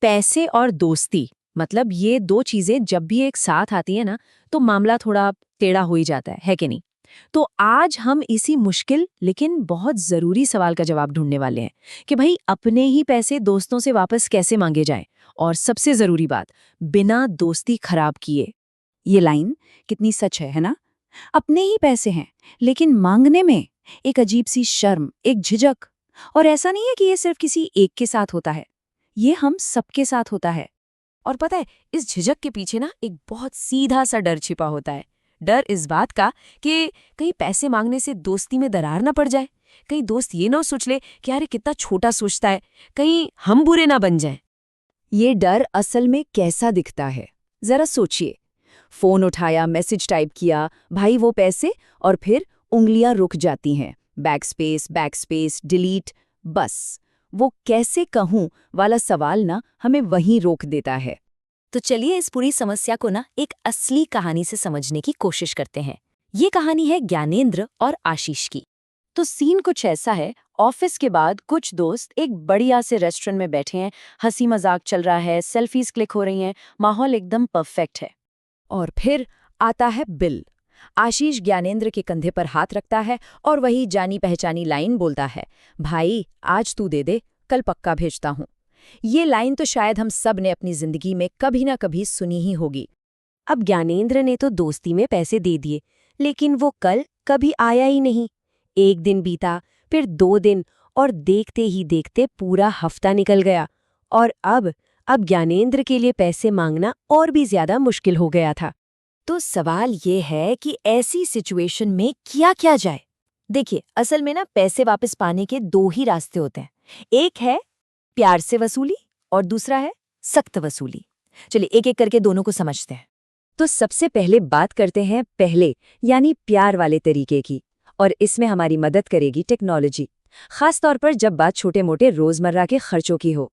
पैसे और दोस्ती, मतलब ये दो चीजें जब भी एक साथ आती है ना, तो मामला थोड़ा टेढ़ा हो ही जाता है कि नहीं? तो आज हम इसी मुश्किल लेकिन बहुत जरूरी सवाल का जवाब ढूंढने वाले हैं कि भाई अपने ही पैसे दोस्तों से वापस कैसे मांगे जाएं, और सबसे जरूरी बात, बिना दोस्ती खराब किए। ये लाइन कितनी सच है ना? अपने ही पैसे हैं, लेकिन मांगने में एक अजीब सी शर्म, एक झिझक। और ऐसा नहीं है कि ये सिर्फ किसी एक के साथ होता है, ये हम सबके साथ होता है। और पता है, इस झिझक के पीछे ना एक बहुत सीधा सा डर छिपा होता है। डर इस बात का कि कहीं पैसे मांगने से दोस्ती में दरार ना पड़ जाए, कहीं दोस्त ये ना सोच ले कि अरे कितना छोटा सोचता है, कहीं हम बुरे ना बन जाएं। ये डर असल में कैसा दिखता है, जरा सोचिए। फोन उठाया, मैसेज टाइप किया, भाई वो पैसे, और फिर उंगलियां रुक जाती हैं। Back space, delete. बस वो कैसे कहूं वाला सवाल ना हमें वहीं रोक देता है। तो चलिए इस पूरी समस्या को ना एक असली कहानी से समझने की कोशिश करते हैं। ये कहानी है ज्ञानेंद्र और आशीष की। तो सीन कुछ ऐसा है, ऑफिस के बाद कुछ दोस्त एक बढ़िया से रेस्टोरेंट में बैठे हैं, हंसी मजाक चल रहा है, सेल्फीज क्लिक हो रही हैं, माहौल एकदम परफेक्ट है। और फिर आता है बिल। आशीष ज्ञानेंद्र के कंधे पर हाथ रखता है और वही जानी पहचानी लाइन बोलता है, भाई आज तू दे दे, कल पक्का भेजता हूँ। ये लाइन तो शायद हम सब ने अपनी जिंदगी में कभी ना कभी सुनी ही होगी। अब ज्ञानेंद्र ने तो दोस्ती में पैसे दे दिए, लेकिन वो कल कभी आया ही नहीं। एक दिन बीता, फिर 2 दिन, और देखते ही देखते पूरा हफ्ता निकल गया। और अब ज्ञानेंद्र के लिए पैसे मांगना और भी ज्यादा मुश्किल हो गया था। तो सवाल ये है कि ऐसी सिचुएशन में क्या किया जाए। देखिए, असल में ना पैसे वापस पाने के दो ही रास्ते होते हैं। एक है प्यार से वसूली और दूसरा है सख्त वसूली। चलिए एक एक करके दोनों को समझते हैं। तो सबसे पहले बात करते हैं पहले, यानी प्यार वाले तरीके की। और इसमें हमारी मदद करेगी टेक्नोलॉजी, खास तौर पर जब बात छोटे मोटे रोजमर्रा के खर्चों की हो।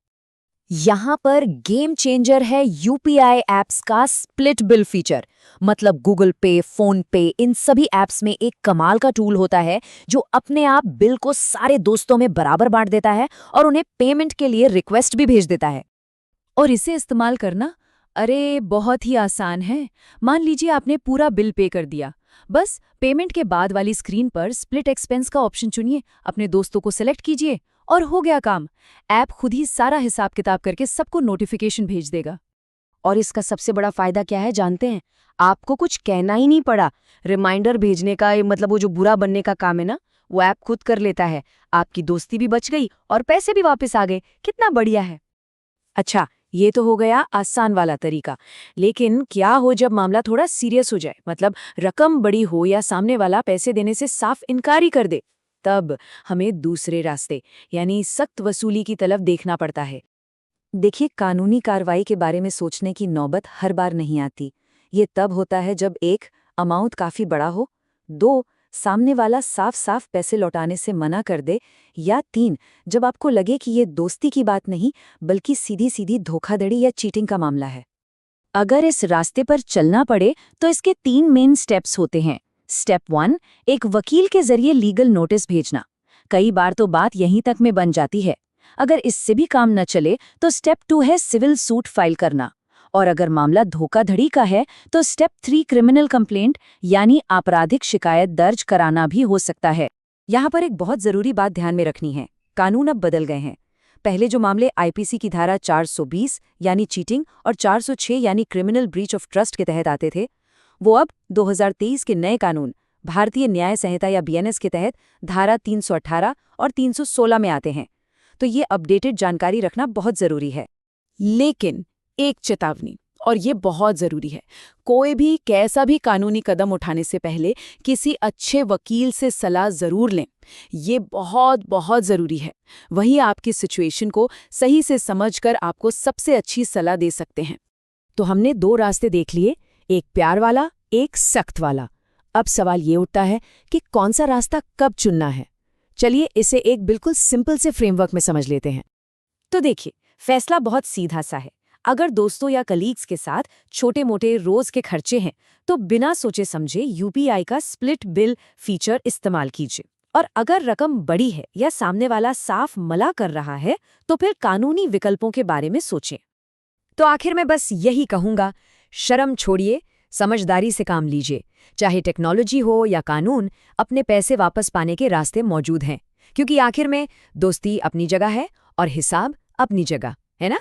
यहाँ पर गेम चेंजर है यूपीआई ऐप्स का स्प्लिट बिल फीचर। मतलब गूगल पे, फोन पे, इन सभी ऐप्स में एक कमाल का टूल होता है जो अपने आप बिल को सारे दोस्तों में बराबर बांट देता है और उन्हें पेमेंट के लिए रिक्वेस्ट भी भेज देता है। और इसे इस्तेमाल करना, अरे बहुत ही आसान है। मान लीजिए आपने पूरा बिल पे कर दिया, बस पेमेंट के बाद वाली स्क्रीन पर स्प्लिट एक्सपेंस का ऑप्शन चुनिए, अपने दोस्तों को सेलेक्ट कीजिए और हो गया काम। ऐप खुद ही सारा हिसाब किताब करके सबको नोटिफिकेशन भेज देगा। और इसका सबसे बड़ा फायदा क्या है जानते हैं? आपको कुछ कहना ही नहीं पड़ा। रिमाइंडर भेजने का, मतलब वो जो बुरा बनने का काम है ना, वो ऐप खुद कर लेता है। आपकी दोस्ती भी बच गई और पैसे भी वापस आ गए। कितना बढ़िया है। अच्छा, ये तो हो गया आसान वाला तरीका। लेकिन क्या हो जब मामला थोड़ा सीरियस हो जाए, मतलब रकम बड़ी हो या सामने वाला पैसे देने से साफ इनकार ही कर दे? तब हमें दूसरे रास्ते, यानी सख्त वसूली की तरफ देखना पड़ता है। देखिए, कानूनी कार्रवाई के बारे में सोचने की नौबत हर बार नहीं आती। ये तब होता है जब एक, अमाउंट काफी बड़ा हो, 2, सामने वाला साफ साफ पैसे लौटाने से मना कर दे, या 3, जब आपको लगे कि ये दोस्ती की बात नहीं बल्कि सीधी सीधी धोखाधड़ी या चीटिंग का मामला है। अगर इस रास्ते पर चलना पड़े तो इसके 3 मेन स्टेप्स होते हैं। स्टेप 1, एक वकील के जरिए लीगल नोटिस भेजना। कई बार तो बात यहीं तक में बन जाती है। अगर इससे भी काम न चले तो स्टेप 2 है सिविल सूट फाइल करना। और अगर मामला धोखाधड़ी का है तो स्टेप 3 क्रिमिनल कंप्लेंट, यानी आपराधिक शिकायत दर्ज कराना भी हो सकता है। यहाँ पर एक बहुत जरूरी बात ध्यान में रखनी है, कानून अब बदल गए हैं। पहले जो मामले आईपीसी की धारा 420 यानी चीटिंग और 406 यानी क्रिमिनल ब्रीच ऑफ ट्रस्ट के तहत आते थे, वो अब 2023 के नए कानून भारतीय न्याय संहिता या बीएनएस के तहत धारा 318 और 316 में आते हैं। तो ये अपडेटेड जानकारी रखना बहुत जरूरी है। लेकिन एक चेतावनी, और ये बहुत जरूरी है, कोई भी कैसा भी कानूनी कदम उठाने से पहले किसी अच्छे वकील से सलाह जरूर लें। ये बहुत बहुत जरूरी है। वही आपकी सिचुएशन को सही से समझकर आपको सबसे अच्छी सलाह दे सकते हैं। तो हमने 2 रास्ते देख लिए, एक प्यार वाला, एक सख्त वाला। अब सवाल ये उठता है कि कौन सा रास्ता कब चुनना है। चलिए इसे एक बिल्कुल सिंपल से फ्रेमवर्क में समझ लेते हैं। तो देखिए, फैसला बहुत सीधा सा है। अगर दोस्तों या कलीग्स के साथ छोटे मोटे रोज के खर्चे हैं तो बिना सोचे समझे यूपीआई का स्प्लिट बिल फीचर इस्तेमाल कीजिए। और अगर रकम बड़ी है या सामने वाला साफ मना कर रहा है तो फिर कानूनी विकल्पों के बारे में सोचें। तो आखिर में बस यही कहूंगा, शर्म छोड़िए, समझदारी से काम लीजिए। चाहे टेक्नोलॉजी हो या कानून, अपने पैसे वापस पाने के रास्ते मौजूद हैं, क्योंकि आखिर में दोस्ती अपनी जगह है और हिसाब अपनी जगह, है ना?